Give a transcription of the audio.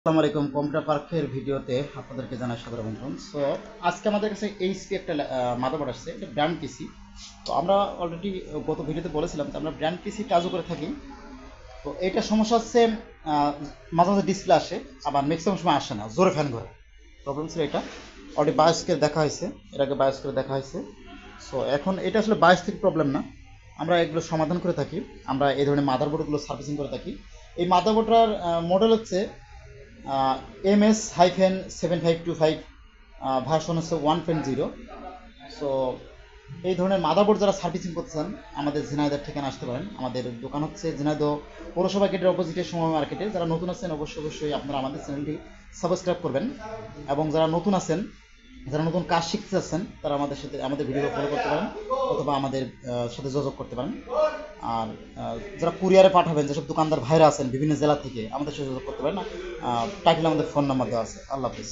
আসসালামু আলাইকুম। কম্পিউটার পার্কের ভিডিওতে আপনাদেরকে জানাই সাদর আমন্ত্রণ। সো আজকে আমাদের কাছে এইচপি একটা মাদারবোর্ড আসছে, এটা ব্র্যান্ড পিসি। তো আমরা অলরেডি গত ভিডিওতে বলেছিলাম যে আমরা ব্র্যান্ড পিসি কাজও করে থাকি। তো এটা সমস্যা হচ্ছে মাঝে মাঝে ডিসপ্লে আসে, আবার ম্যাক্সিমাম সময় আসে না, জোরে ফ্যান করে। প্রবলেম ছিল এটা। অলরেডি বায়োস্কের দেখা হয়েছে, এর আগে বায়োস্কের দেখা হয়েছে। সো এখন এটা আসলে বায়োস থেকে প্রবলেম না, আমরা এগুলো সমাধান করে থাকি। আমরা এই ধরনের মাদারবোর্ডগুলো সার্ভিসিং করে থাকি। এই মাদারবোর্ডটার মডেল হচ্ছে MS-7525, ভার্সন হচ্ছে 1.0। সো এই ধরনের মাদারবোর্ড যারা সার্ভিসিং করতে চান আমাদের ঝিনাইদহের ঠিকানা আসতে পারেন। আমাদের দোকান হচ্ছে ঝিনাইদহ পৌরসভা গেটের অপোজিটে সময় মার্কেটে। যারা নতুন আছেন অবশ্যই আপনারা আমাদের চ্যানেলটি সাবস্ক্রাইব করবেন, এবং যারা নতুন আছেন, যারা নতুন কাজ শিখতে চাচ্ছেন তারা আমাদের ভিডিও ফলো করতে পারেন, অথবা আমাদের সাথে যোগাযোগ করতে পারেন। আর যারা কুরিয়ারে পাঠাবেন, যেসব দোকানদার ভাইরা আছেন বিভিন্ন জেলা থেকে, আমাদের সাথে যোগাযোগ করতে পারেন। টাইটেল আমাদের ফোন নাম্বার দেওয়া আছে। আল্লাহ হাফিজ।